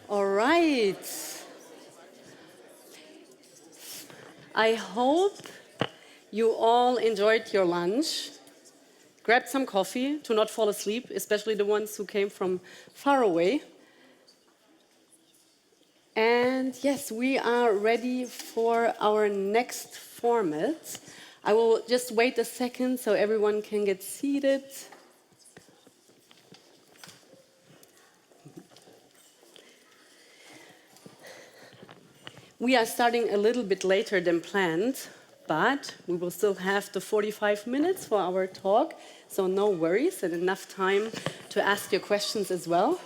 All right. I hope you all enjoyed your lunch, grabbed some coffee to not fall asleep, especially the ones who came from far away. And yes, we are ready for our next format. I will just wait a second so everyone can get seated. We are starting a little bit later than planned, but we will still have the 45 minutes for our talk, so no worries, and enough time to ask your questions as well.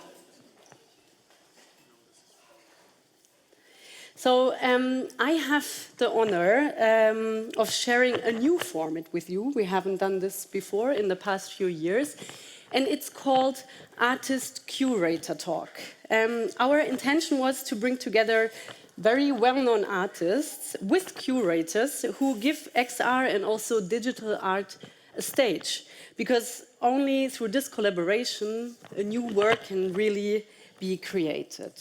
So I have the honor of sharing a new format with you. We haven't done this before in the past few years, and it's called Artist Curator Talk. Our intention was to bring together very well-known artists with curators who give XR and also digital art a stage, because only through this collaboration a new work can really be created.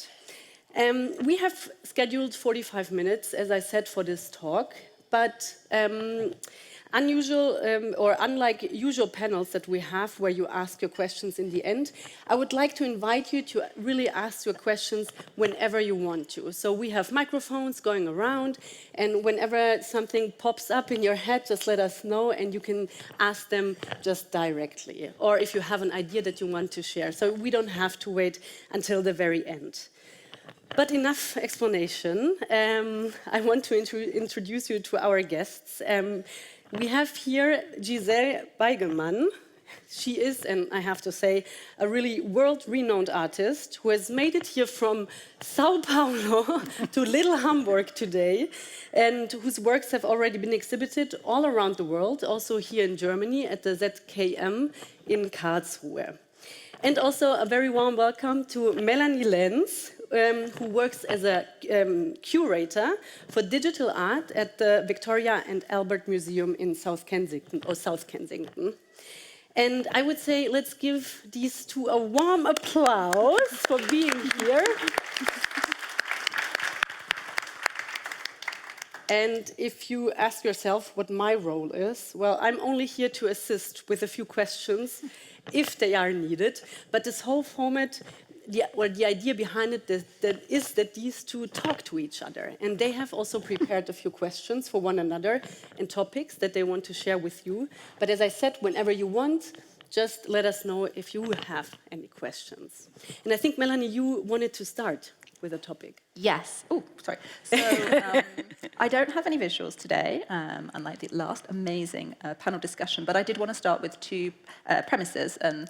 We have scheduled 45 minutes, as I said, for this talk, but unusual or unlike usual panels that we have where you ask your questions in the end, I would like to invite you to really ask your questions whenever you want to. So we have microphones going around, and whenever something pops up in your head, just let us know and you can ask them just directly. Or if you have an idea that you want to share, so we don't have to wait until the very end. But enough explanation. I want to introduce you to our guests. We have here Giselle Beiguelman. She is, and I have to say, a really world-renowned artist who has made it here from São Paulo to Little Hamburg today, and whose works have already been exhibited all around the world, also here in Germany at the ZKM in Karlsruhe. And also a very warm welcome to Melanie Lenz, who works as a curator for digital art at the Victoria and Albert Museum in South Kensington, or South Kensington. And I would say let's give these two a warm applause for being here. And if you ask yourself what my role is, well, I'm only here to assist with a few questions if they are needed. But this whole format, the idea behind it is that these two talk to each other. And they have also prepared a few questions for one another and topics that they want to share with you. But as I said, whenever you want, just let us know if you have any questions. And I think, Melanie, you wanted to start with a topic. Yes. Oh, sorry. So I don't have any visuals today, unlike the last amazing panel discussion, but I did want to start with two premises. And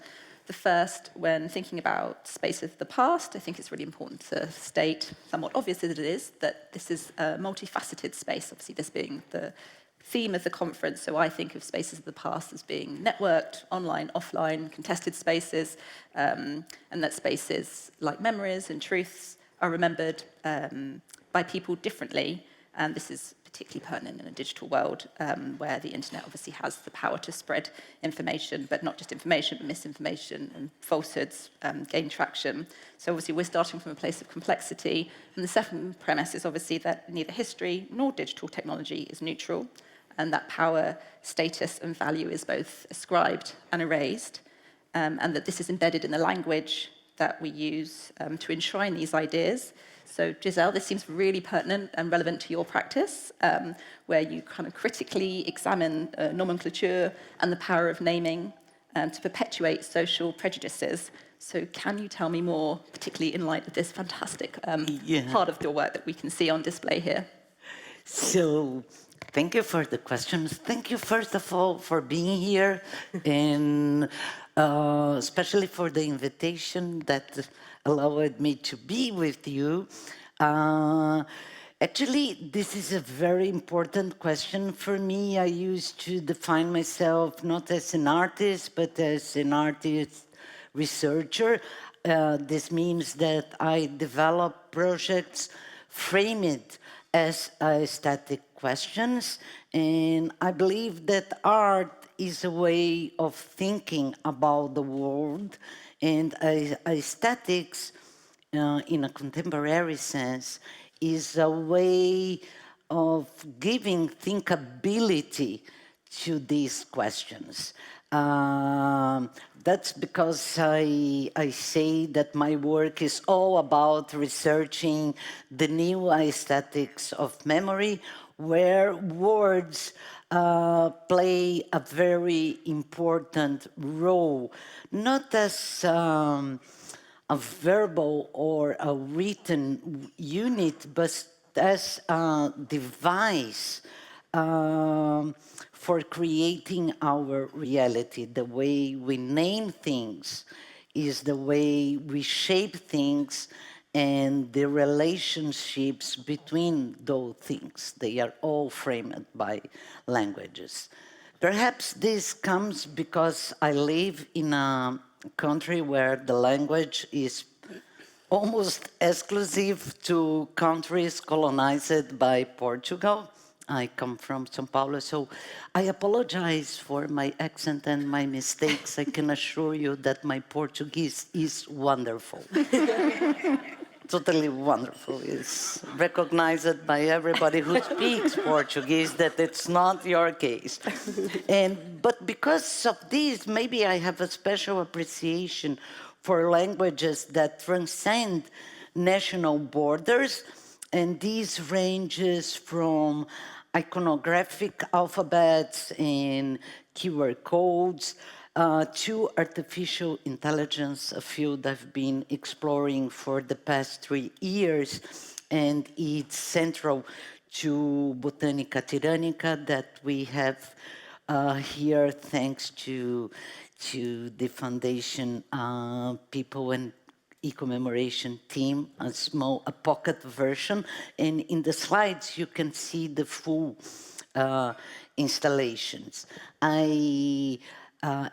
the first, when thinking about space of the past, I think it's really important to state, somewhat obvious as it is, that this is a multifaceted space, obviously this being the theme of the conference. So I think of spaces of the past as being networked, online, offline, contested spaces, and that spaces like memories and truths are remembered by people differently, and this is particularly pertinent in a digital world where the internet obviously has the power to spread information, but not just information, but misinformation and falsehoods gain traction. So obviously we're starting from a place of complexity, and the second premise is obviously that neither history nor digital technology is neutral, and that power, status, and value is both ascribed and erased, and that this is embedded in the language that we use to enshrine these ideas. So Giselle, this seems really pertinent and relevant to your practice, where you kind of critically examine nomenclature and the power of naming to perpetuate social prejudices. So can you tell me more, particularly in light of this fantastic part of your work that we can see on display here? So thank you for the questions. Thank you, first of all, for being here, and especially for the invitation that allowed me to be with you. Actually, this is a very important question for me. I used to define myself not as an artist, but as an artist researcher. This means that I develop projects framed as aesthetic questions, and I believe that art is a way of thinking about the world, and aesthetics in a contemporary sense, is a way of giving thinkability to these questions. That's because I say that my work is all about researching the new aesthetics of memory, where words play a very important role, not as a verbal or a written unit, but as a device for creating our reality. The way we name things is the way we shape things, and the relationships between those things. They are all framed by languages. Perhaps this comes because I live in a country where the language is almost exclusive to countries colonized by Portugal. I come from São Paulo, so I apologize for my accent and my mistakes. I can assure you that my Portuguese is wonderful. Totally wonderful. It's recognized by everybody who speaks Portuguese that it's not your case. But because of this, maybe I have a special appreciation for languages that transcend national borders, and these ranges from iconographic alphabets and QR codes to artificial intelligence, a field I've been exploring for the past 3 years, and it's central to Botanica Tyrannica that we have here, thanks to the foundation people and e-commemoration team, a pocket version. And in the slides, you can see the full installations.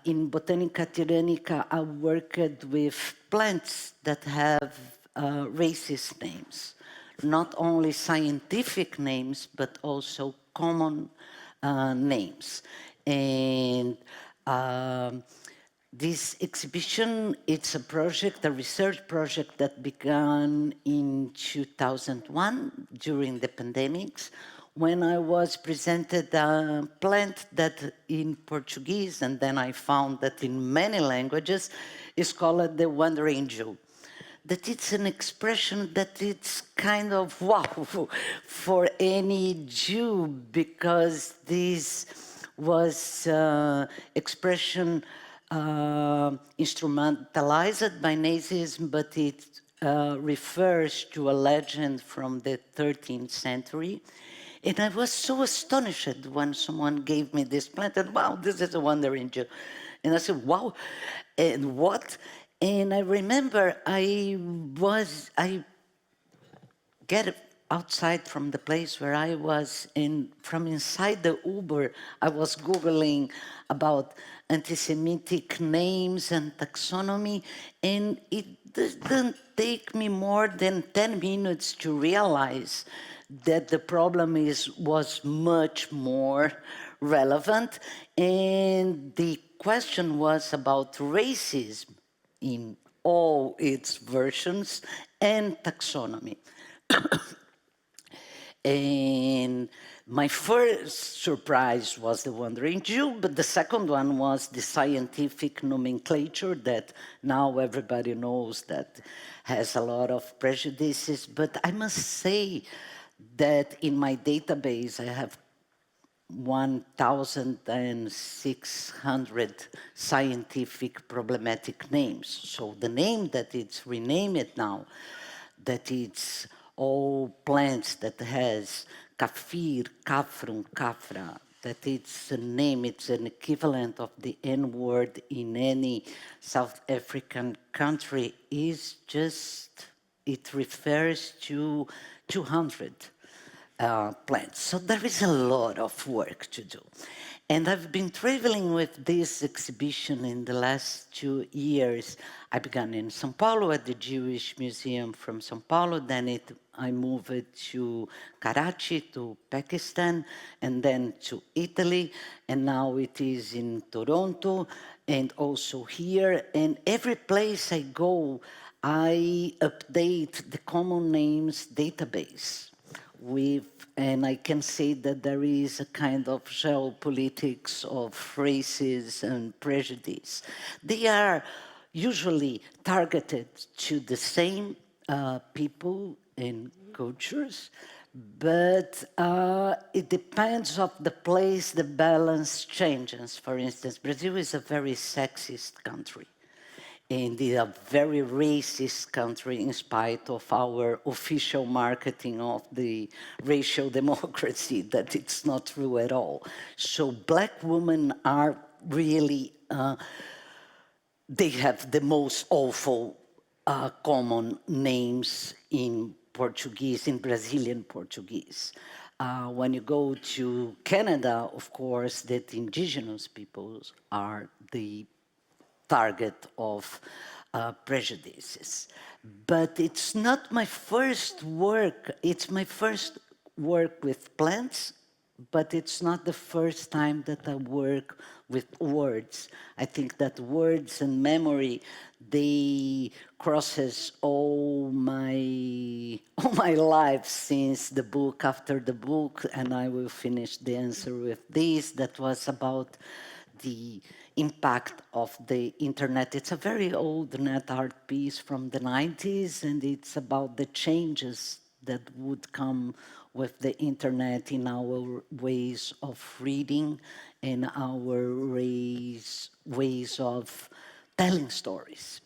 In Botanica Tyrannica, I worked with plants that have racist names, not only scientific names, but also common names. And this exhibition, it's a project, a research project that began in 2001 during the pandemics, when I was presented a plant that in Portuguese, and then I found that in many languages, is called the wandering Jew. That it's an expression that it's kind of wow for any Jew, because this was expression instrumentalized by Nazism, but it refers to a legend from the 13th century. And I was so astonished when someone gave me this plant, and wow, this is a wandering Jew. And I said, wow, and what? And I remember I get outside from the place where I was, and from inside the Uber, I was Googling about anti-Semitic names and taxonomy, and it didn't take me more than 10 minutes to realize that the problem was much more relevant, and the question was about racism in all its versions and taxonomy. And my first surprise was the wandering Jew, but the second one was the scientific nomenclature that now everybody knows that has a lot of prejudices. But I must say that in my database, I have 1,600 scientific problematic names. So the name that it's renamed now, that it's all plants that has kafir, kafrum, kafra, that it's a name, it's an equivalent of the N word in any South African country, is just, it refers to 200 plants. So there is a lot of work to do. And I've been traveling with this exhibition in the last 2 years. I began in São Paulo at the Jewish Museum from São Paulo, then I moved to Karachi, to Pakistan, and then to Italy, and now it is in Toronto, and also here. And every place I go, I update the common names database and I can say that there is a kind of geopolitics of races and prejudice. They are usually targeted to the same people and cultures, but it depends of the place the balance changes. For instance, Brazil is a very sexist country. And it's a very racist country in spite of our official marketing of the racial democracy, that it's not true at all. So black women are really, they have the most awful common names in Portuguese, in Brazilian Portuguese. When you go to Canada, of course, that indigenous peoples are the target of prejudices. But it's not my first work. It's my first work with plants, but it's not the first time that I work with words. I think that words and memory, they crosses all my life since the book after the book, and I will finish the answer with this, that was about the impact of the internet. It's a very old net art piece from the 90s, and it's about the changes that would come with the internet in our ways of reading and our ways of telling stories.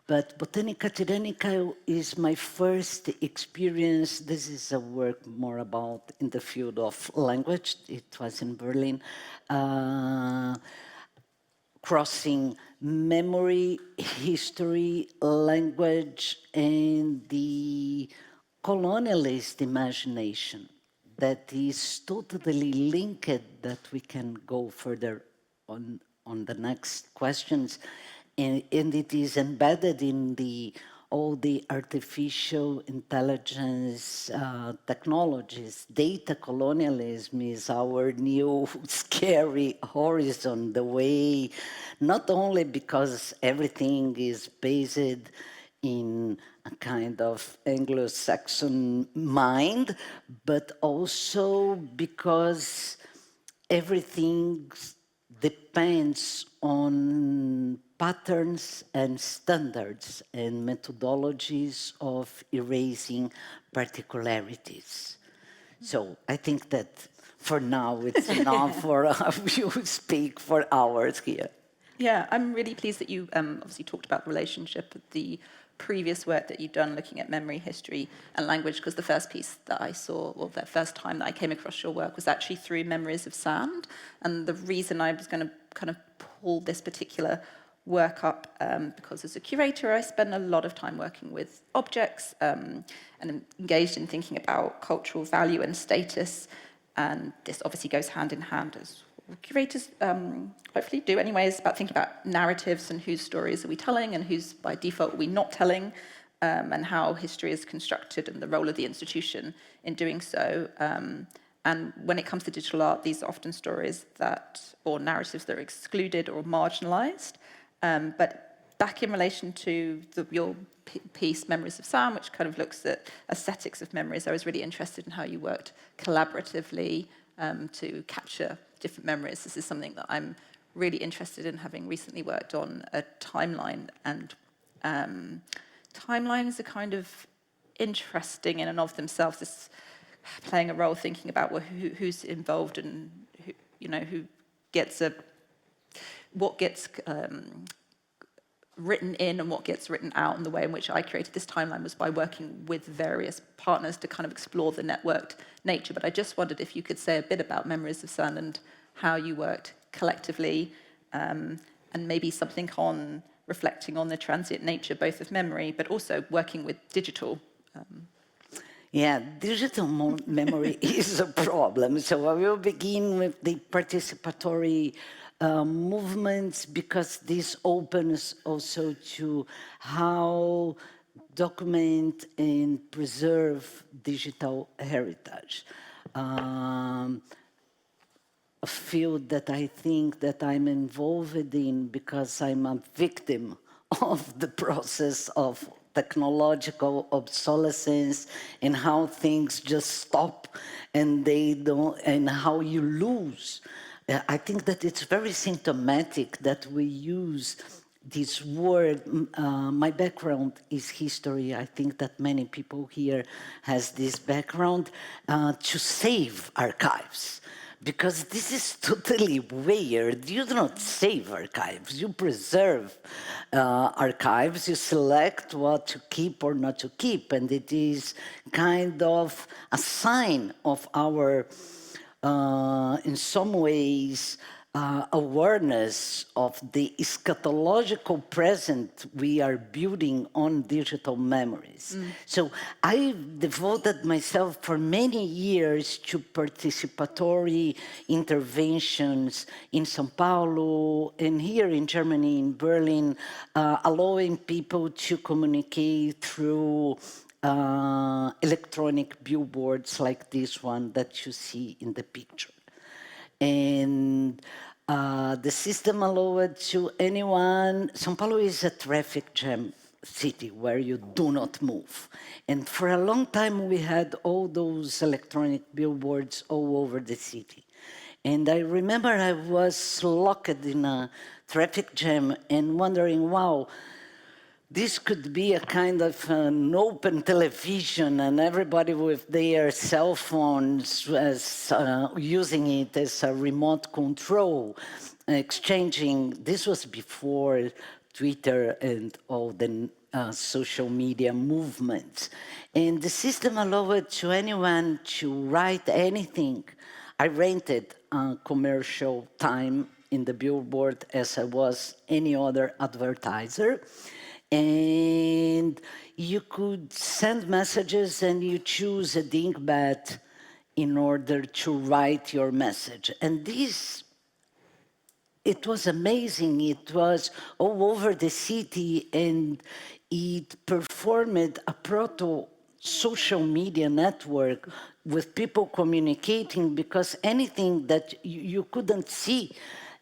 But Botanica Tyrannica is my first experience. This is a work more about in the field of language. It was in Berlin. Crossing memory, history, language, and the colonialist imagination that is totally linked, that we can go further on the next questions. And it is embedded in all the artificial intelligence technologies. Data colonialism is our new scary horizon, the way, not only because everything is based in a kind of Anglo-Saxon mind, but also because everything depends on patterns and standards and methodologies of erasing particularities. So I think that for now it's enough for you speak for hours here. Yeah, I'm really pleased that you obviously talked about the relationship with the previous work that you've done looking at memory, history, and language, because the first piece that I saw, or the first time that I came across your work, was actually through Memories of Sand. And the reason I was going to kind of pull this particular work up, because as a curator, I spend a lot of time working with objects and engaged in thinking about cultural value and status. And this obviously goes hand in hand, as curators hopefully do anyways, about thinking about narratives and whose stories are we telling and whose by default are we not telling, and how history is constructed and the role of the institution in doing so. And when it comes to digital art, these are often stories or narratives that are excluded or marginalized. But back in relation to your piece, Memories of Sound, which kind of looks at aesthetics of memories, I was really interested in how you worked collaboratively to capture different memories. This is something that I'm really interested in, having recently worked on a timeline. And timelines are kind of interesting in and of themselves. This playing a role, thinking about who's involved and who gets what gets written in and what gets written out. And the way in which I created this timeline was by working with various partners to kind of explore the networked nature. But I just wondered if you could say a bit about Memories of Sun and how you worked collectively, and maybe something on reflecting on the transient nature both of memory, but also working with digital. Yeah, digital memory is a problem. So I will begin with the participatory movements, because this opens also to how document and preserve digital heritage. A field that I think that I'm involved in because I'm a victim of the process of technological obsolescence and how things just stop and they don't, and how you lose. I think that it's very symptomatic that we use this word. My background is history. I think that many people here has this background to save archives. Because this is totally weird. You do not save archives, you preserve archives, you select what to keep or not to keep, and it is kind of a sign of our, in some ways, awareness of the eschatological present we are building on digital memories. So I devoted myself for many years to participatory interventions in São Paulo and here in Germany, in Berlin, allowing people to communicate through electronic billboards like this one that you see in the picture. And the system allowed to anyone. São Paulo is a traffic jam city where you do not move. And for a long time, we had all those electronic billboards all over the city. And I remember I was locked in a traffic jam and wondering, wow, this could be a kind of an open television and everybody with their cell phones as, using it as a remote control, exchanging. This was before Twitter and all the social media movements. And the system allowed to anyone to write anything. I rented commercial time in the billboard as I was any other advertiser. And you could send messages and you choose a dingbat in order to write your message. And this, it was amazing. It was all over the city and it performed a proto social media network with people communicating, because anything that you couldn't see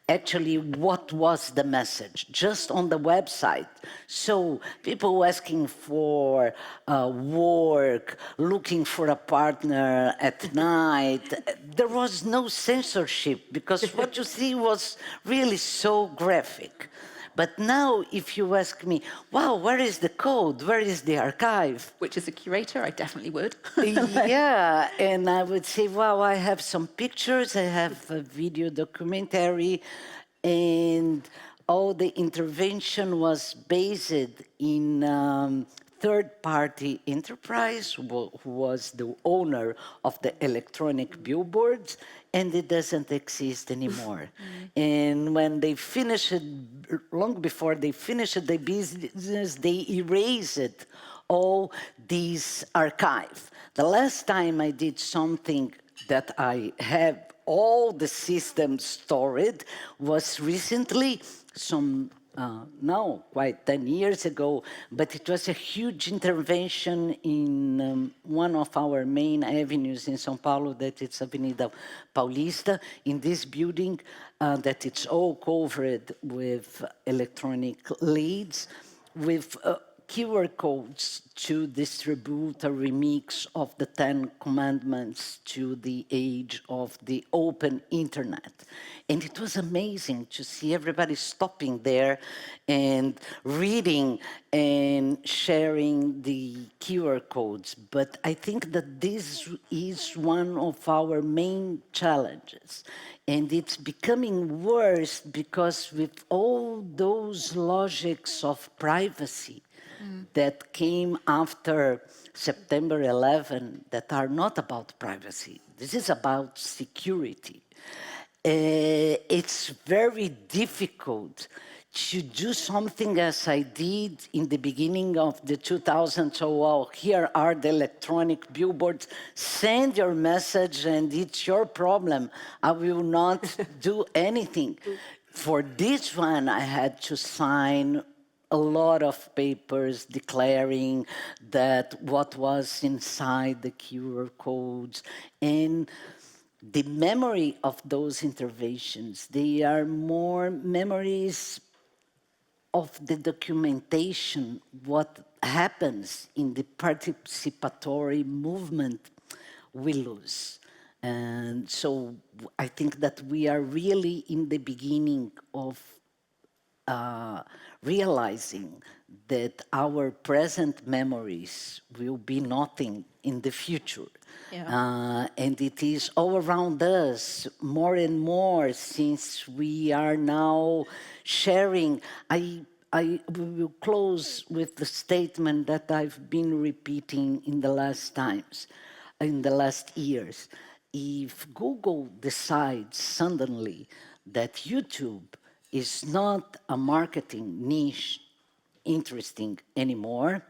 actually what was the message, just on the website. So people asking for work, looking for a partner at night. There was no censorship because what you see was really so graphic. But now, if you ask me, wow, where is the code? Where is the archive? Which is a curator, I definitely would. Yeah, and I would say, wow, I have some pictures, I have a video documentary, and all the intervention was based in third-party enterprise who was the owner of the electronic billboards, and it doesn't exist anymore. And when they finished, long before they finished the business, they erased all these archive. The last time I did something that I have all the systems stored was recently, now quite 10 years ago, but it was a huge intervention in one of our main avenues in São Paulo, that it's Avenida Paulista, in this building that it's all covered with electronic leads, with QR codes to distribute a remix of the 10 Commandments to the age of the open internet. And it was amazing to see everybody stopping there and reading and sharing the QR codes. But I think that this is one of our main challenges. And it's becoming worse because with all those logics of privacy that came after September 11 that are not about privacy. This is about security. It's very difficult to do something as I did in the beginning of the 2000s. So, well, here are the electronic billboards. Send your message and it's your problem. I will not do anything. For this one, I had to sign a lot of papers declaring that what was inside the QR codes, and the memory of those interventions, they are more memories of the documentation, what happens in the participatory movement, we lose. And so I think that we are really in the beginning of realizing that our present memories will be nothing in the future. And it is all around us more and more, since we are now sharing. I will close with the statement that I've been repeating in the last times, in the last years. If Google decides suddenly that YouTube is not a marketing niche interesting anymore,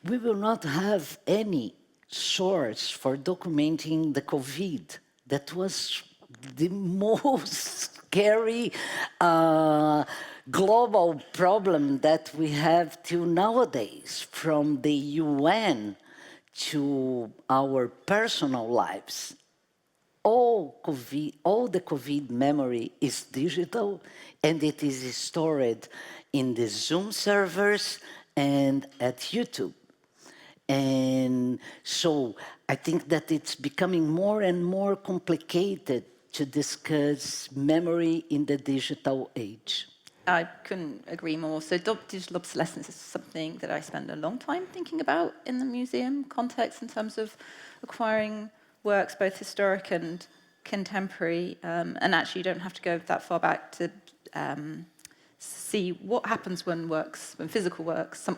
we will not have any source for documenting the COVID. That was the most scary global problem that we have till nowadays, from the UN to our personal lives. All the COVID memory is digital, and it is stored in the Zoom servers and at YouTube. And so I think that it's becoming more and more complicated to discuss memory in the digital age. I couldn't agree more. So digital obsolescence is something that I spend a long time thinking about in the museum context in terms of acquiring works, both historic and contemporary. And actually you don't have to go that far back to see what happens when physical works,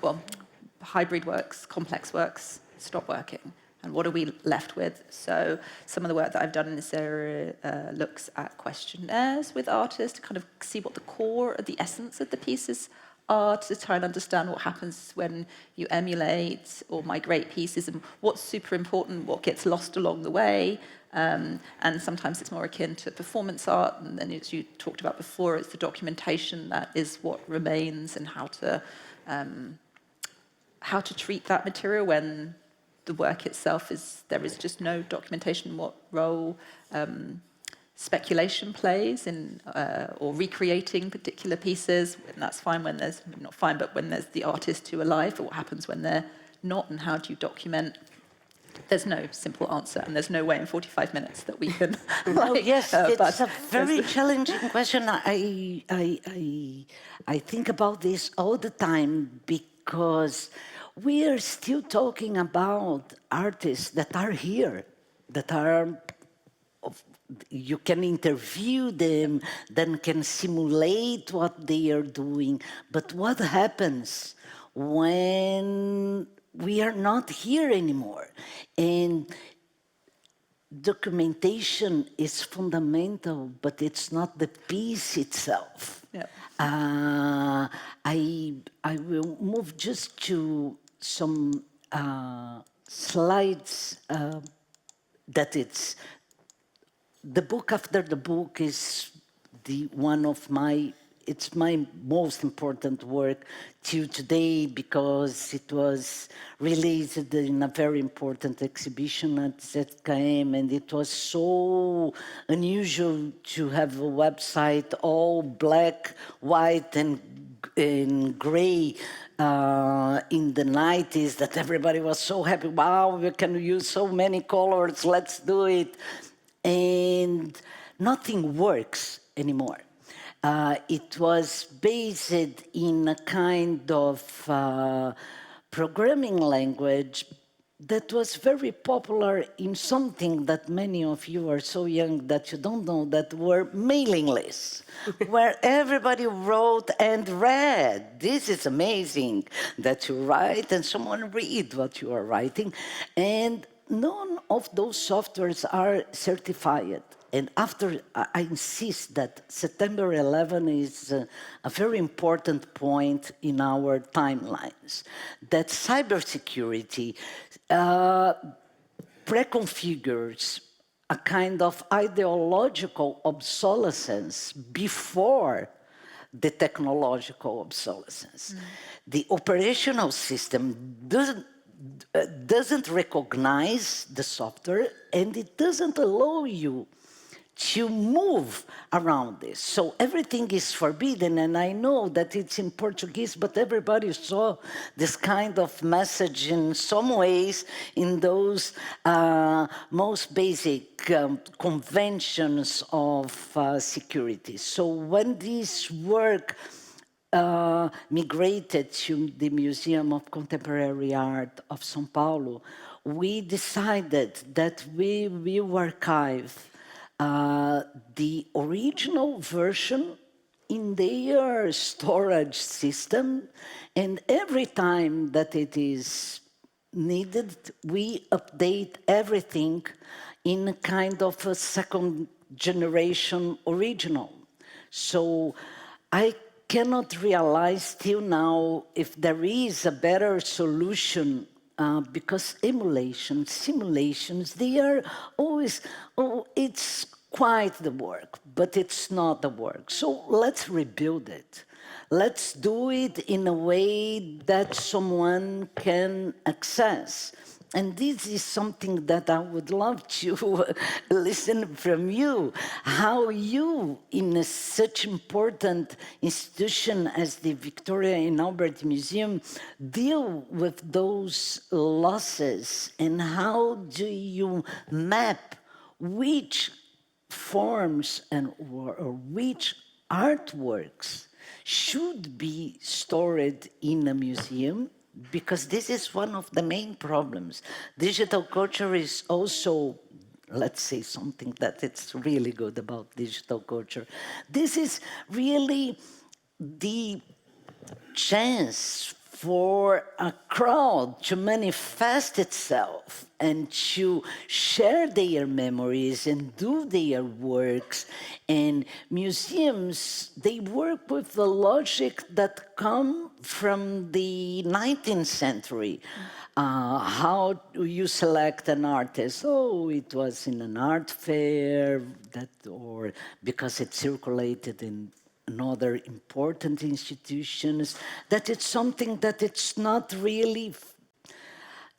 hybrid works, complex works stop working. And what are we left with? So some of the work that I've done in this area looks at questionnaires with artists to kind of see what the core, the essence of the pieces are, to try and understand what happens when you emulate or migrate pieces, and what's super important, what gets lost along the way. And sometimes it's more akin to performance art, and then as you talked about before, it's the documentation that is what remains, and how to treat that material when the work itself there is just no documentation, what role speculation plays in or recreating particular pieces. And that's fine when there's, not fine, but when there's the artist who are alive, but what happens when they're not, and how do you document? There's no simple answer, and there's no way in 45 minutes that we can. Yes, it's a very challenging question. I think about this all the time, because we are still talking about artists that are here, that are, you can interview them, then can simulate what they are doing. But what happens when we are not here anymore? And documentation is fundamental, but it's not the piece itself. Yeah. I will move just to some slides that it's the book after the book is it's my most important work till today, because it was released in a very important exhibition at ZKM, and it was so unusual to have a website all black, white, and gray in the 90s, that everybody was so happy. Wow, we can use so many colors, let's do it. And nothing works anymore. It was based in a kind of programming language that was very popular in something that many of you are so young that you don't know, that were mailing lists, where everybody wrote and read. This is amazing that you write and someone read what you are writing. And none of those softwares are certified. And after, I insist that September 11 is a very important point in our timelines, that cybersecurity preconfigures a kind of ideological obsolescence before the technological obsolescence. The operational system doesn't recognize the software, and it doesn't allow you to move around this. So everything is forbidden, and I know that it's in Portuguese, but everybody saw this kind of message in some ways in those most basic conventions of security. So when this work migrated to the Museum of Contemporary Art of São Paulo, we decided that we will archive the original version in their storage system, and every time that it is needed, we update everything in a kind of a second generation original. So I cannot realize till now if there is a better solution because emulations, simulations, they are always, it's quite the work, but it's not the work. So let's rebuild it. Let's do it in a way that someone can access. And this is something that I would love to listen from you, how you, in such important institution as the Victoria and Albert Museum, deal with those losses, and how do you map which forms or which artworks should be stored in a museum, because this is one of the main problems. Digital culture is also, let's say something that it's really good about digital culture. This is really the chance for a crowd to manifest itself and to share their memories and do their works. And museums, they work with the logic that come from the 19th century. How do you select an artist? Oh, it was in an art fair, or because it circulated in another important institutions, that it's something that it's not really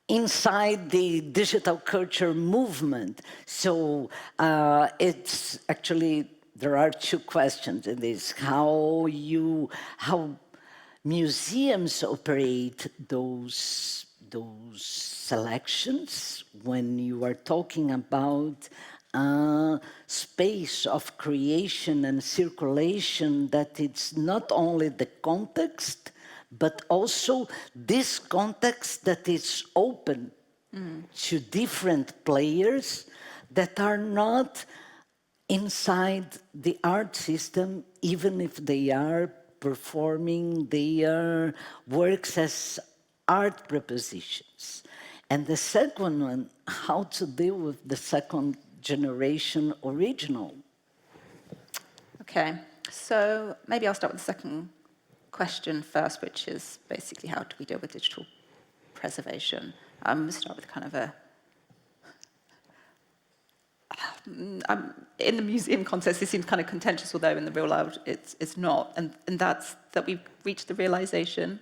inside the digital culture movement. So it's actually, there are two questions in this: how museums operate those selections when you are talking about space of creation and circulation, that it's not only the context, but also this context that is open to different players that are not inside the art system, even if they are performing their works as art propositions. And the second one, how to deal with the second generation original. Okay, so maybe I'll start with the second question first, which is basically how do we deal with digital preservation? I'm going to start with kind of a... in the museum context, this seems kind of contentious, although in the real world it's not. And that's that we've reached the realization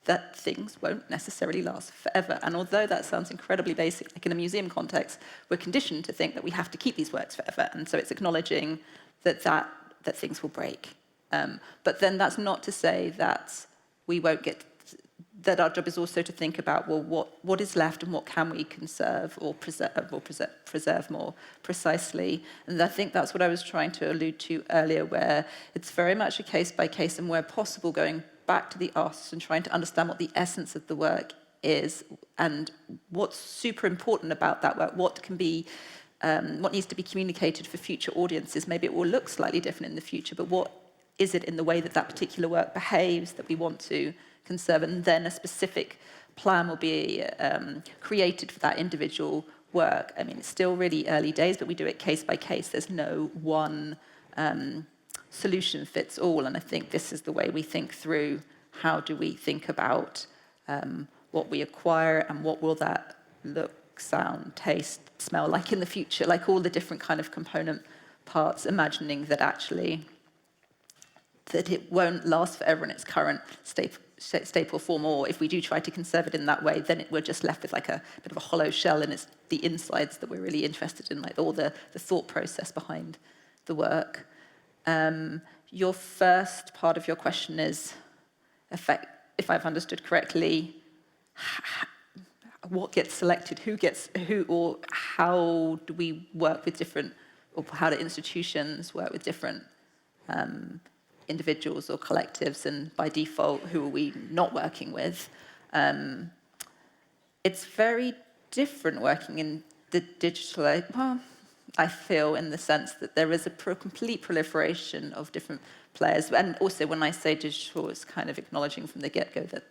that things won't necessarily last forever. And although that sounds incredibly basic, like in a museum context, we're conditioned to think that we have to keep these works forever. And so it's acknowledging that things will break. But then that's not to say that we won't get, that our job is also to think about, well, what is left and what can we conserve or preserve more precisely. And I think that's what I was trying to allude to earlier, where it's very much a case by case, and where possible, going back to the artist and trying to understand what the essence of the work is and what's super important about that work, what needs to be communicated for future audiences. Maybe it will look slightly different in the future, but what is it in the way that that particular work behaves that we want to conserve? And then a specific plan will be created for that individual work. I mean, it's still really early days, but we do it case by case. There's no one solution fits all, and I think this is the way we think through how do we think about what we acquire and what will that look, sound, taste, smell like in the future, like all the different kind of component parts, imagining that actually that it won't last forever in its current staple form, or if we do try to conserve it in that way, then we're just left with like a bit of a hollow shell, and it's the insides that we're really interested in, like all the thought process behind the work. Your first part of your question is, if I've understood correctly, what gets selected, who, or how do we work with different, or how do institutions work with different individuals or collectives, and by default, who are we not working with? It's very different working in the digital, well, I feel, in the sense that there is a complete proliferation of different players. And also, when I say digital, it's kind of acknowledging from the get-go that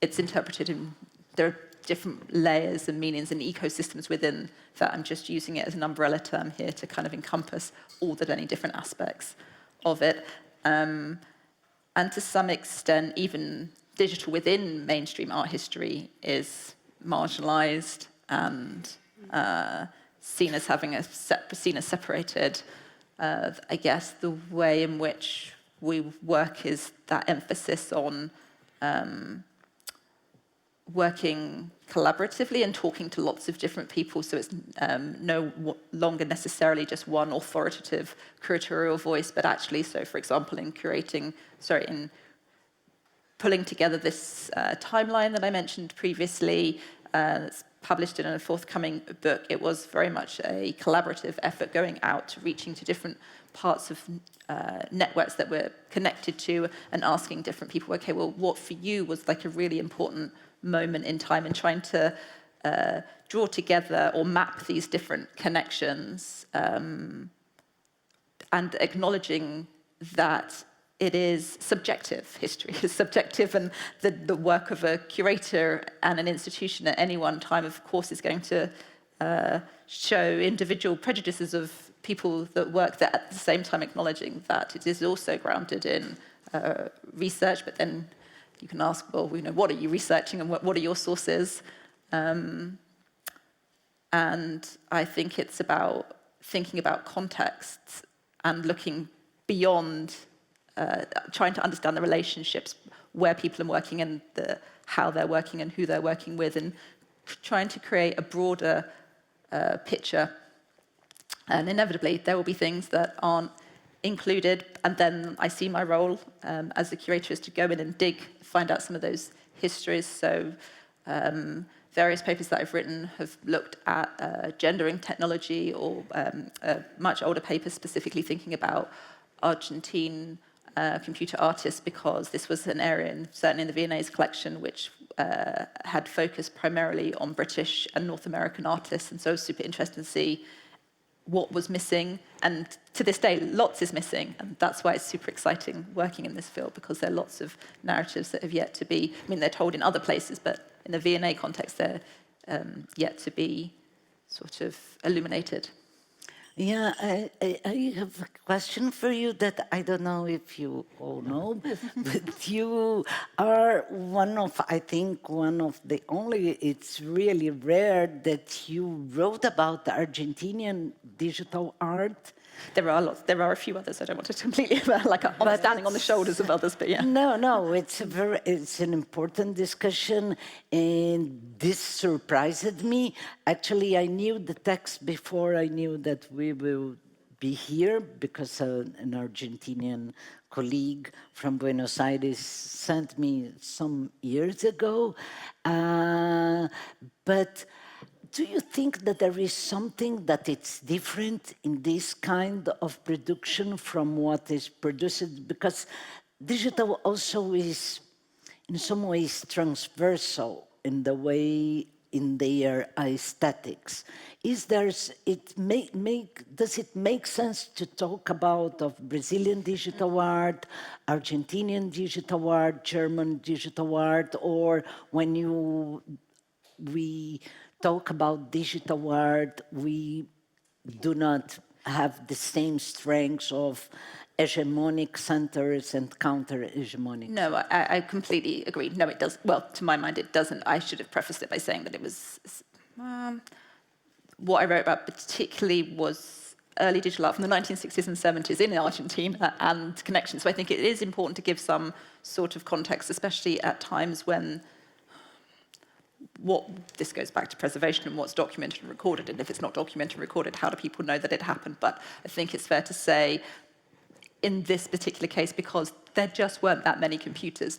it's interpreted in, there are different layers and meanings and ecosystems within that. I'm just using it as an umbrella term here to kind of encompass all the many different aspects of it. And to some extent, even digital within mainstream art history is marginalized and seen as having seen as separated. I guess the way in which we work is that emphasis on working collaboratively and talking to lots of different people, so it's no longer necessarily just one authoritative curatorial voice, but actually, so for example, in pulling together this timeline that I mentioned previously, it's published in a forthcoming book. It was very much a collaborative effort going out, reaching to different parts of networks that we're connected to and asking different people, okay, well, what for you was like a really important moment in time, and trying to draw together or map these different connections, and acknowledging that it is subjective. History is subjective, and the work of a curator and an institution at any one time, of course, is going to show individual prejudices of people that work there, at the same time acknowledging that it is also grounded in research. But then you can ask, well, what are you researching, and what are your sources? And I think it's about thinking about contexts and looking beyond, trying to understand the relationships where people are working and how they're working and who they're working with, and trying to create a broader picture. And inevitably, there will be things that aren't included, and then I see my role as the curator is to go in and find out some of those histories. So various papers that I've written have looked at gender in technology, or much older papers specifically thinking about Argentine computer artists, because this was an area, certainly in the V&A's collection, which had focused primarily on British and North American artists, and so it was super interesting to see what was missing, and to this day, lots is missing, and that's why it's super exciting working in this field, because there are lots of narratives that have yet to be, they're told in other places, but in the V&A context, they're yet to be sort of illuminated. Yeah, I have a question for you that I don't know if you all know, but you are I think one of the only, it's really rare that you wrote about the Argentinian digital art. There are lots. There are a few others. I don't want to completely I'm standing on the shoulders of others, but yeah. No, it's an important discussion, and this surprised me. Actually, I knew the text before I knew that we will be here, because an Argentinian colleague from Buenos Aires sent me some years ago, but do you think that there is something that it's different in this kind of production from what is produced? Because digital also is, in some ways, transversal in the way, in their aesthetics. Does it make sense to talk about of Brazilian digital art, Argentinian digital art, German digital art, or when we talk about digital art, we do not have the same strengths of hegemonic centers and counter-hegemonic. No, I completely agree. No, it does. Well, to my mind, it doesn't. I should have prefaced it by saying that it was what I wrote about particularly was early digital art from the 1960s and 70s in Argentina and connections. So I think it is important to give some sort of context, especially at times when this goes back to preservation and what's documented and recorded, and if it's not documented and recorded, how do people know that it happened? But I think it's fair to say, in this particular case, because there just weren't that many computers,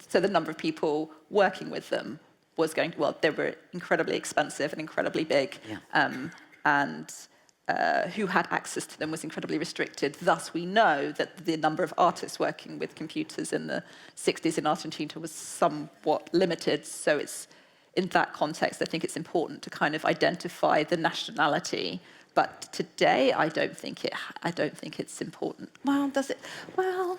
so the number of people working with them was they were incredibly expensive and incredibly big, and who had access to them was incredibly restricted. Thus, we know that the number of artists working with computers in the 60s in Argentina was somewhat limited. So it's, in that context, I think it's important to kind of identify the nationality. But today, I don't think it's important. Well, does it? Well,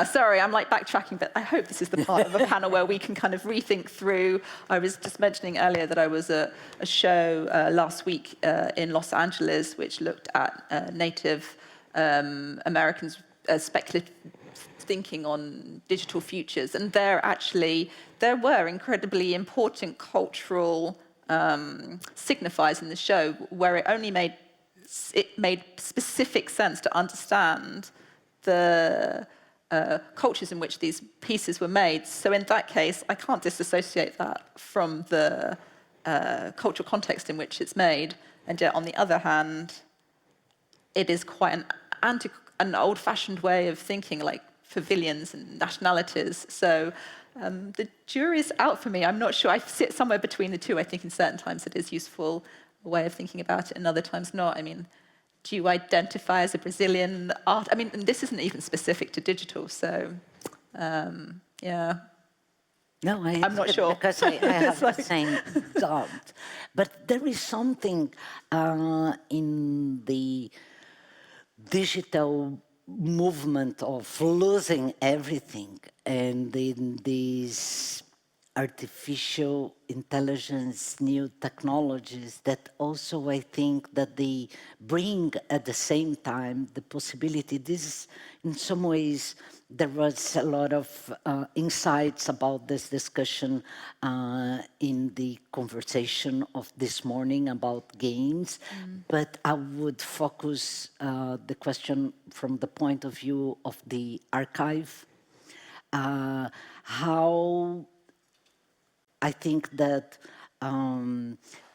sorry, I'm backtracking, but I hope this is the part of a panel where we can kind of rethink through. I was just mentioning earlier that I was at a show last week in Los Angeles, which looked at Native Americans' speculative thinking on digital futures, and there were incredibly important cultural signifiers in the show where it made specific sense to understand the cultures in which these pieces were made. So in that case, I can't disassociate that from the cultural context in which it's made. And yet, on the other hand, it is quite an old-fashioned way of thinking, pavilions and nationalities. So the jury's out for me. I'm not sure. I sit somewhere between the two. I think in certain times it is useful, a way of thinking about it, and other times not. I mean, do you identify as a Brazilian art? I mean, and this isn't even specific to digital, so yeah. No, I'm not sure. Because I have the same doubt. But there is something in the digital movement of losing everything, and in these artificial intelligence, new technologies, that also I think that they bring at the same time the possibility. This, in some ways, there was a lot of insights about this discussion in the conversation of this morning about games, but I would focus the question from the point of view of the archive. How I think that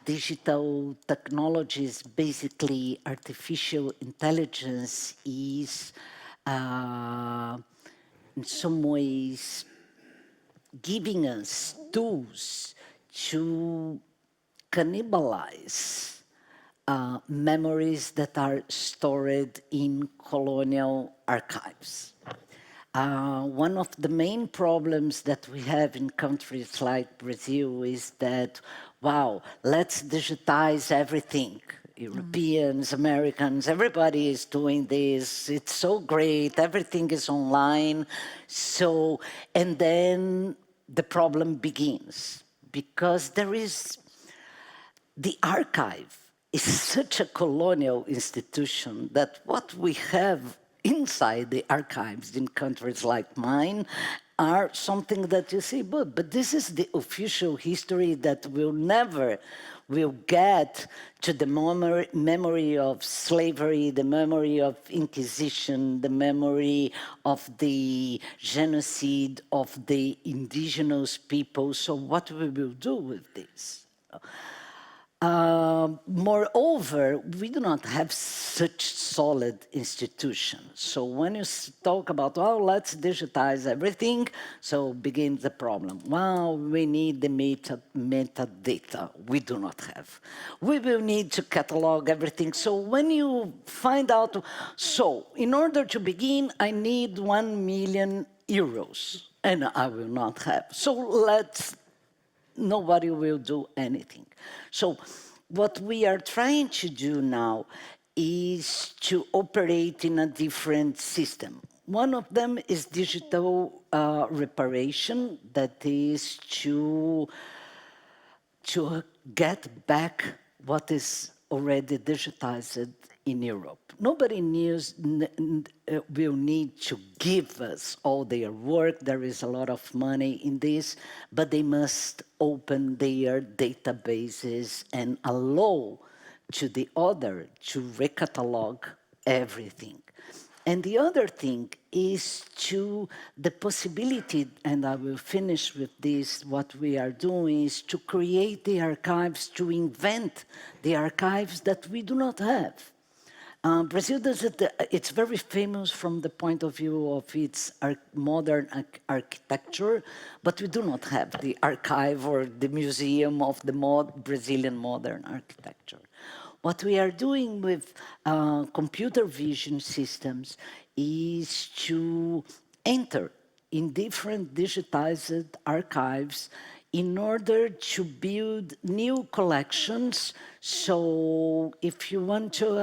digital technologies, basically artificial intelligence, is in some ways giving us tools to cannibalize memories that are stored in colonial archives. One of the main problems that we have in countries like Brazil is that, wow, let's digitize everything. Europeans, Americans, everybody is doing this. It's so great. Everything is online. So, and then the problem begins because there is the archive is such a colonial institution that what we have inside the archives in countries like mine are something that you see, but this is the official history that will never will get to the memory of slavery, the memory of Inquisition, the memory of the genocide of the indigenous people. So what we will do with this? Moreover, we do not have such solid institutions. So when you talk about, oh, let's digitize everything, so begins the problem. Well, we need the metadata. We do not have. We will need to catalog everything. So when you find out, so in order to begin, I need 1 million euros, and I will not have. So nobody will do anything. So what we are trying to do now is to operate in a different system. One of them is digital reparation, that is to get back what is already digitized in Europe. Nobody will need to give us all their work. There is a lot of money in this, but they must open their databases and allow to the other to recatalog everything. And the other thing is to the possibility, and I will finish with this, what we are doing is to create the archives, to invent the archives that we do not have. Brazil does it, it's very famous from the point of view of its modern architecture, but we do not have the archive or the museum of the Brazilian modern architecture. What we are doing with computer vision systems is to enter in different digitized archives in order to build new collections. So if you want to,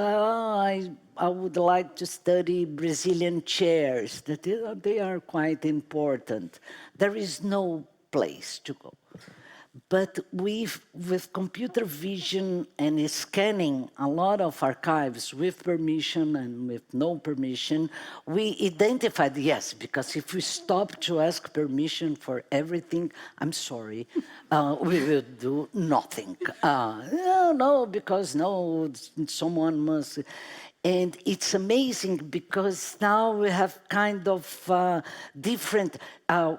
I would like to study Brazilian chairs, that they are quite important. There is no place to go. But with computer vision and scanning a lot of archives with permission and with no permission, we identified, yes, because if we stop to ask permission for everything, I'm sorry, we will do nothing. Because someone must. And it's amazing because now we have kind of different,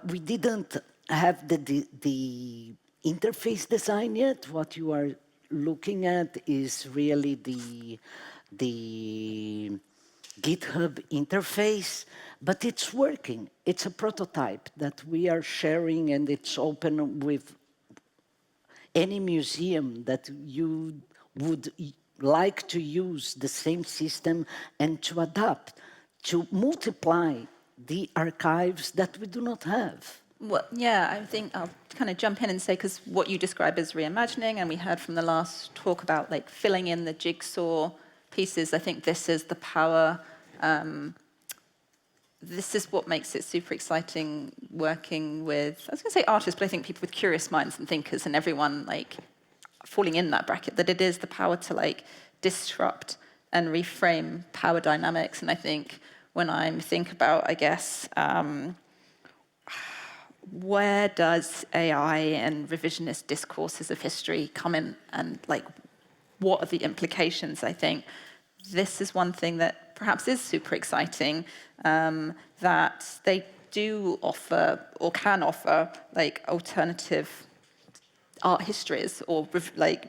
we didn't have the interface design yet. What you are looking at is really the GitHub interface, but it's working. It's a prototype that we are sharing, and it's open with any museum that you would like to use the same system and to adapt, to multiply the archives that we do not have. Well, yeah, I think I'll kind of jump in and say, because what you describe as reimagining, and we heard from the last talk about like filling in the jigsaw pieces, I think this is the power, this is what makes it super exciting working with, I was going to say artists, but I think people with curious minds and thinkers and everyone like falling in that bracket, that it is the power to like disrupt and reframe power dynamics. And I think when I think about, I guess, where does AI and revisionist discourses of history come in, and like what are the implications? I think this is one thing that perhaps is super exciting, that they do offer or can offer like alternative art histories, or like,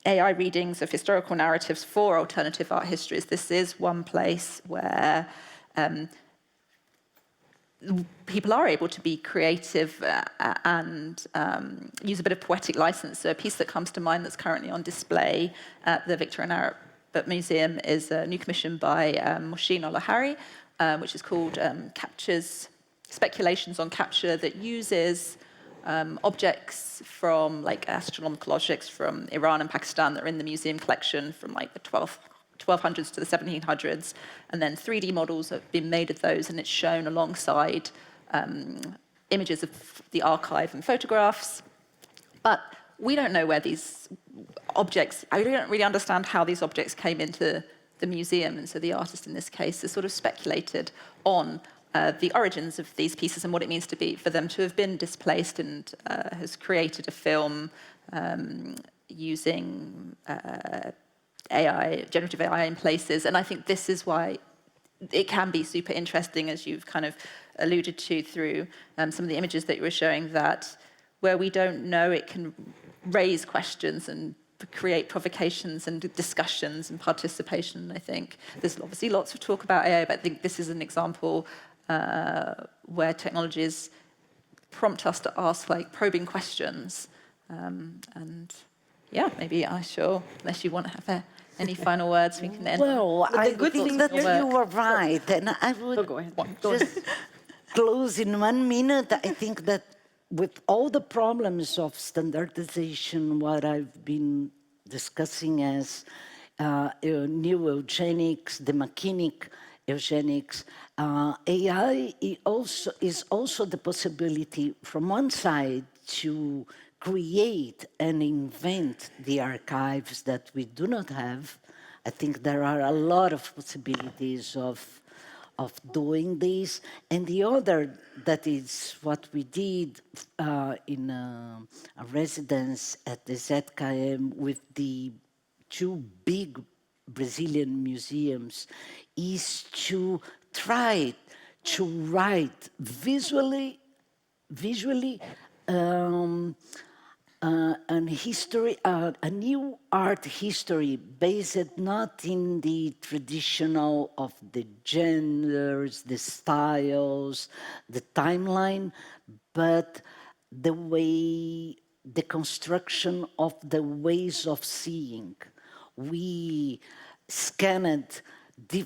AI readings of historical narratives for alternative art histories. This is one place where people are able to be creative and use a bit of poetic license. So a piece that comes to mind that's currently on display at the Victor and Albert Museum is a new commission by Moshin Olahari, which is called Speculations on Capture, that uses objects from like astronomical objects from Iran and Pakistan that are in the museum collection from like the 1200s to the 1700s, and then 3D models have been made of those, and it's shown alongside images of the archive and photographs. But we don't know where these objects, I don't really understand how these objects came into the museum, and so the artist in this case has sort of speculated on the origins of these pieces and what it means to be for them to have been displaced, and has created a film using AI, generative AI in places. And I think this is why it can be super interesting, as you've kind of alluded to through some of the images that you were showing, that where we don't know, it can raise questions and create provocations and discussions and participation. I think there's obviously lots of talk about AI, but I think this is an example where technologies prompt us to ask like probing questions. And yeah, maybe I shall, unless you want to have any final words, we can end. Well, I think that your you were right, and I would go ahead. just close in 1 minute. I think that with all the problems of standardization, what I've been discussing as new eugenics, the mechanic eugenics, AI is also the possibility, from one side, to create and invent the archives that we do not have. I think there are a lot of possibilities of doing this. And the other, that is what we did in a residence at the ZKM with the two big Brazilian museums is to try to write visually an history, a new art history based not in the traditional of the genders, the styles, the timeline, but the way, the construction of the ways of seeing. We scanned a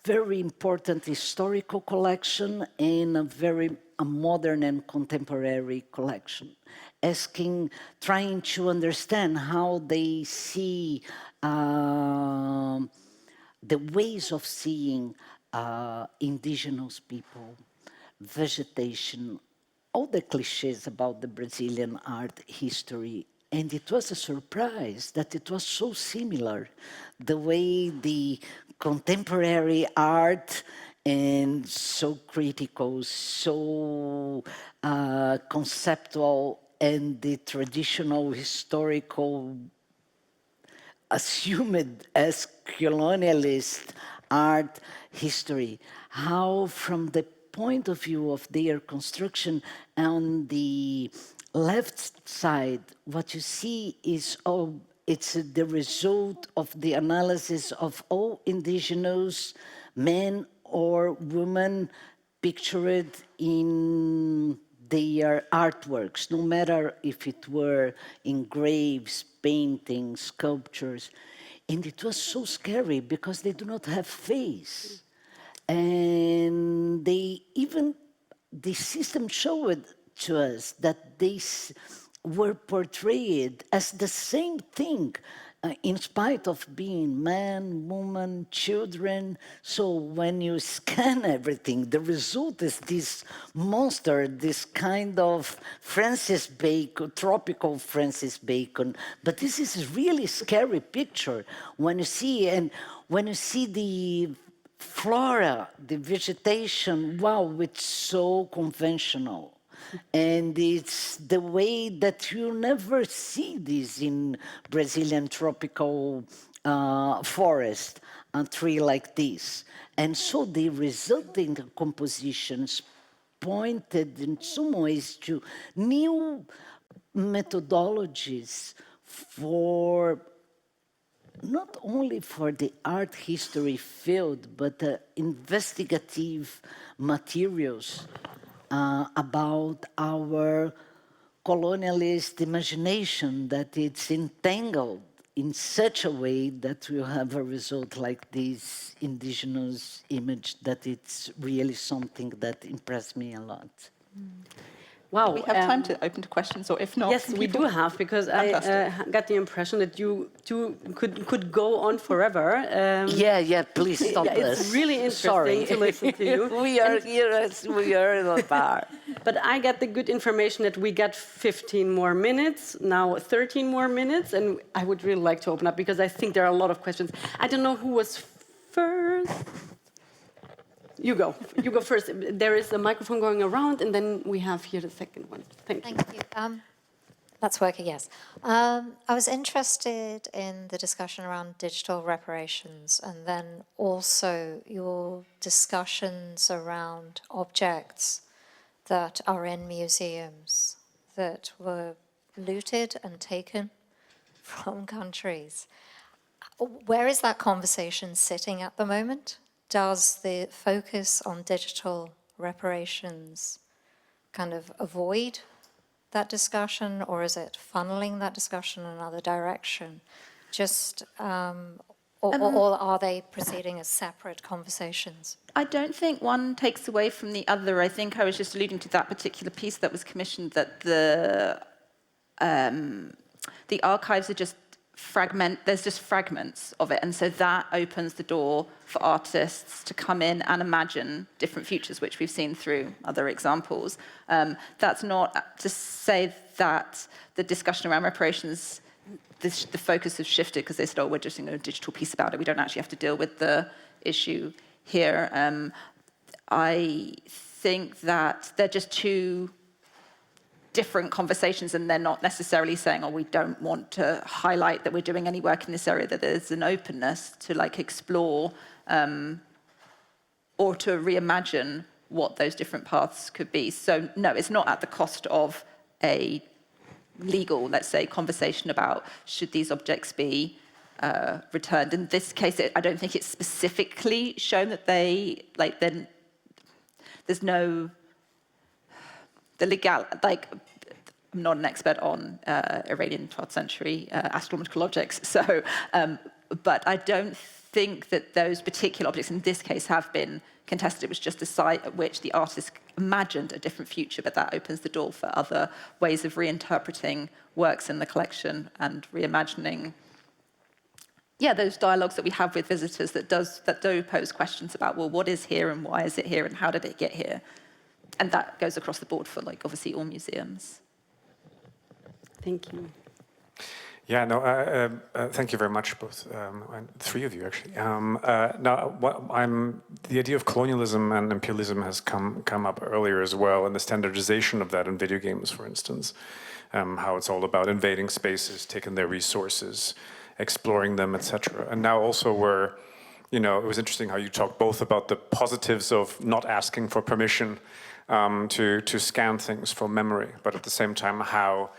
very important historical collection and a modern and contemporary collection, trying to understand how they see the ways of seeing indigenous people, vegetation, all the cliches about the Brazilian art history. And it was a surprise that it was so similar, the way the contemporary art and so critical, so conceptual, and the traditional historical assumed as colonialist art history, how from the point of view of their construction on the left side, what you see is it's the result of the analysis of all indigenous men or women pictured in their artworks, no matter if it were in graves, paintings, sculptures. And it was so scary because they do not have face. And the system showed to us that they were portrayed as the same thing, in spite of being man, woman, children. So when you scan everything, the result is this monster, this kind of Francis Bacon, tropical Francis Bacon. But this is a really scary picture when you see, and when you see the flora, the vegetation, wow, it's so conventional. And it's the way that you never see this in Brazilian tropical forest, a tree like this. And so the resulting compositions pointed in some ways to new methodologies for not only for the art history field, but investigative materials about our colonialist imagination, that it's entangled in such a way that we have a result like this indigenous image, that it's really something that impressed me a lot. Wow. We have time to open to questions, or if not... Yes, we do have, because I got the impression that you two could go on forever. Yeah, please stop us. It's really interesting to listen to you. We are here as we are in a bar. But I got the good information that we got 15 more minutes, now 13 more minutes, and I would really like to open up, because I think there are a lot of questions. I don't know who was first. You go first. There is a microphone going around, and then we have here the second one. Thank you. That's working, yes. I was interested in the discussion around digital reparations, and then also your discussions around objects that are in museums that were looted and taken from countries. Where is that conversation sitting at the moment? Does the focus on digital reparations kind of avoid that discussion, or is it funneling that discussion in another direction? Or are they proceeding as separate conversations? I don't think one takes away from the other. I think I was just alluding to that particular piece that was commissioned, that the archives are just there's just fragments of it, and so that opens the door for artists to come in and imagine different futures, which we've seen through other examples. That's not to say that the discussion around reparations, the focus has shifted because they said, oh, we're just doing a digital piece about it. We don't actually have to deal with the issue here. I think that they're just two different conversations, and they're not necessarily saying, oh, we don't want to highlight that we're doing any work in this area, that there's an openness to like explore or to reimagine what those different paths could be. So no, it's not at the cost of a legal, let's say, conversation about should these objects be returned. In this case, I don't think it's specifically shown that they, like, then there's no, the legal, like, I'm not an expert on Iranian 12th century astronomical objects, so, but I don't think that those particular objects in this case have been contested. It was just a site at which the artist imagined a different future, but that opens the door for other ways of reinterpreting works in the collection and reimagining, yeah, those dialogues that we have with visitors that do pose questions about, well, what is here and why is it here and how did it get here? And that goes across the board for, like, obviously all museums. Thank you. Yeah, no, thank you very much, both, and three of you, actually. The idea of colonialism and imperialism has come up earlier as well, and the standardization of that in video games, for instance, how it's all about invading spaces, taking their resources, exploring them, etc. And now also it was interesting how you talked both about the positives of not asking for permission to scan things from memory, but at the same time how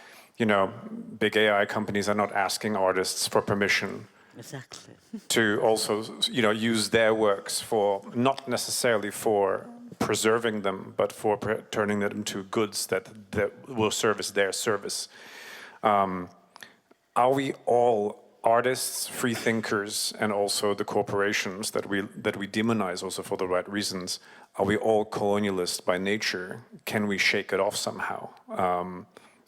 big AI companies are not asking artists for permission Exactly. to also, use their works for, not necessarily for preserving them, but for turning them into goods that will service their service. Are we all artists, free thinkers, and also the corporations that we demonize also for the right reasons? Are we all colonialist by nature? Can we shake it off somehow?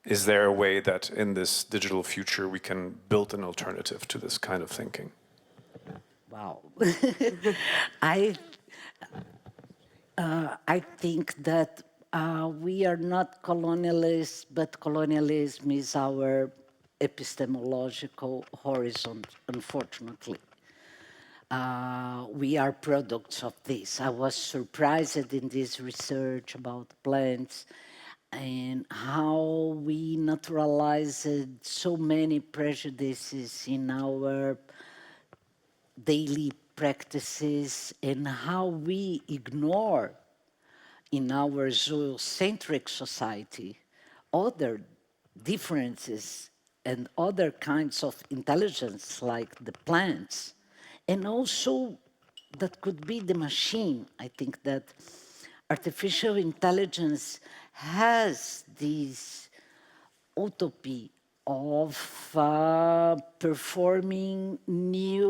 Is there a way that in this digital future we can build an alternative to this kind of thinking? Wow. I think that we are not colonialists, but colonialism is our epistemological horizon, unfortunately. We are products of this. I was surprised in this research about plants and how we naturalized so many prejudices in our daily practices and how we ignore in our zoocentric society other differences and other kinds of intelligence like the plants, and also that could be the machine. I think that artificial intelligence has this utopia of performing new,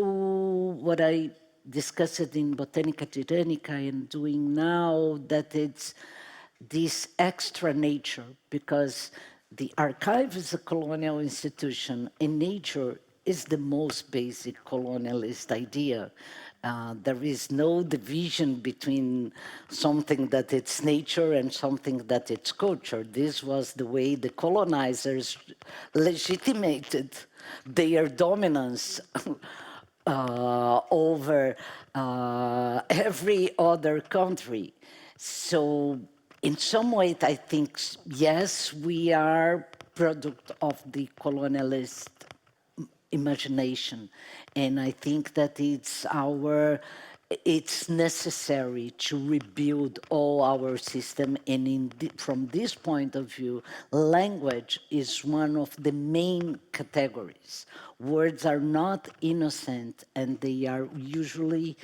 what I discussed in Botanica Tiranica and doing now, that it's this extra nature, because the archive is a colonial institution and nature is the most basic colonialist idea. There is no division between something that it's nature and something that it's culture. This was the way the colonizers legitimated their dominance over every other country. So in some way, I think, yes, we are product of the colonialist imagination. And I think that it's necessary to rebuild all our system. And from this point of view, language is one of the main categories. Words are not innocent and they are usually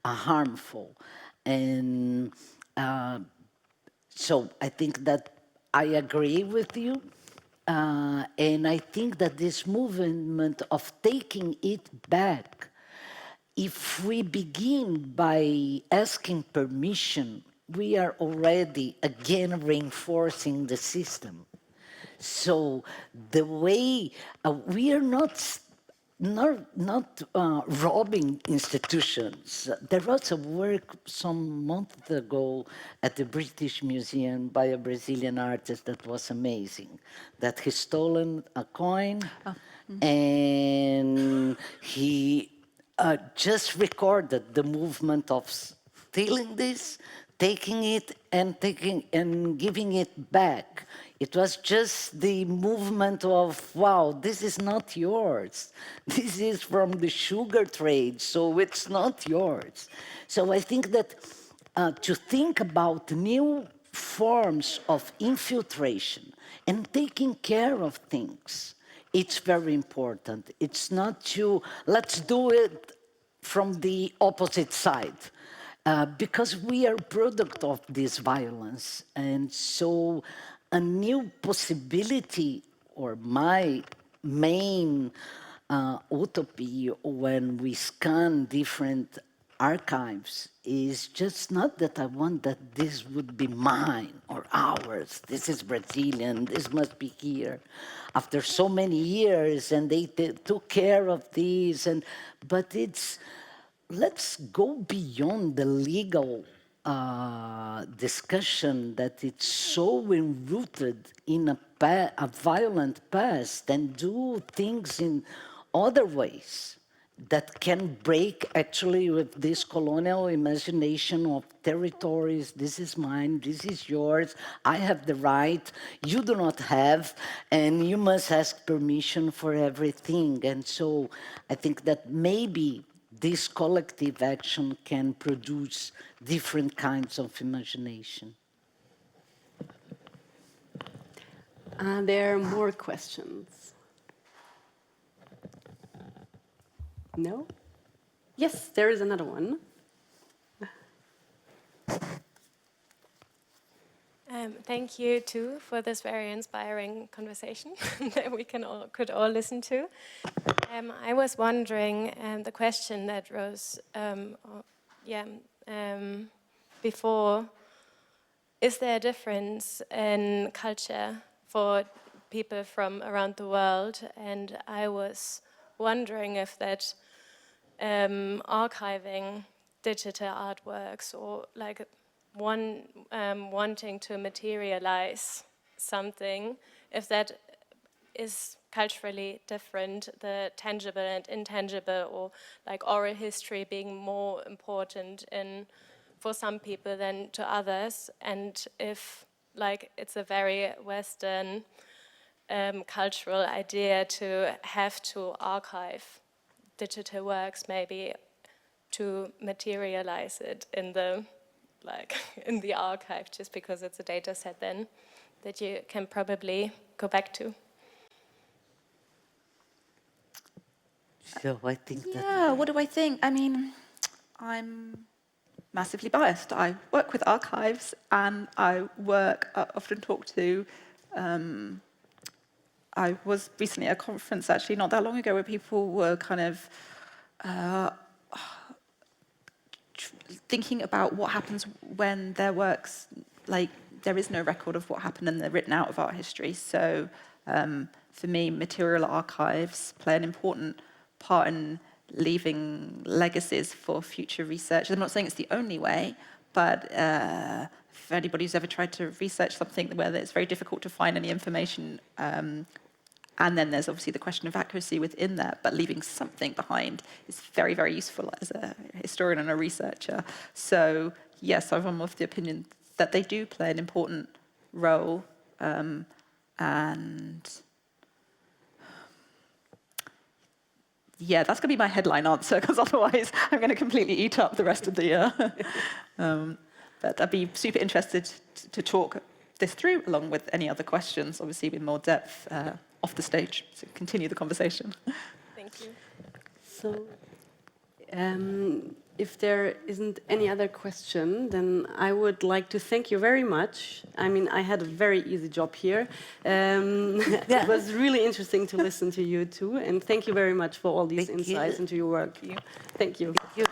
harmful. And so I think that I agree with you. And I think that this movement of taking it back, if we begin by asking permission, we are already again reinforcing the system. So the way we are not robbing institutions. There was a work some months ago at the British Museum by a Brazilian artist that was amazing, that he stolen a coin and he just recorded the movement of stealing this, taking it and giving it back It was just the movement of, wow, this is not yours. This is from the sugar trade, so it's not yours. So I think that to think about new forms of infiltration and taking care of things, it's very important. It's not to, let's do it from the opposite side. Because we are product of this violence. And so a new possibility, or my main utopia when we scan different archives, is just not that I want that this would be mine or ours. This is Brazilian, this must be here. After so many years, and they took care of these, but it's, let's go beyond the legal discussion that it's so enrooted in a violent past, and do things in other ways that can break actually with this colonial imagination of territories. This is mine, this is yours, I have the right, you do not have, and you must ask permission for everything. And so I think that maybe this collective action can produce different kinds of imagination. Are there more questions? No? Yes, there is another one. Thank you too for this very inspiring conversation that we could all listen to. I was wondering, the question that rose before, is there a difference in culture for people from around the world? And I was wondering if that archiving digital artworks, or like wanting to materialize something, if that is culturally different, the tangible and intangible, or like oral history being more important for some people than to others, and if like it's a very Western cultural idea to have to archive digital works, maybe to materialize it in the in the archive, just because it's a data set then that you can probably go back to. So I think that... Yeah, what do I think? I mean, I'm massively biased. I work with archives, and I often talk to, I was recently at a conference actually not that long ago where people were kind of thinking about what happens when their works, like there is no record of what happened and they're written out of art history. So for me, material archives play an important part in leaving legacies for future research. I'm not saying it's the only way, but if anybody's ever tried to research something where it's very difficult to find any information, and then there's obviously the question of accuracy within that, but leaving something behind is very, very useful as a historian and a researcher. So yes, I'm of the opinion that they do play an important role, and yeah, that's going to be my headline answer, because otherwise I'm going to completely eat up the rest of the year. But I'd be super interested to talk this through, along with any other questions, obviously with more depth off the stage, so continue the conversation. Thank you. So, if there isn't any other question, then I would like to thank you very much. I mean, I had a very easy job here. It was really interesting to listen to you too, and thank you very much for all these insights into your work. Thank you. Thank you.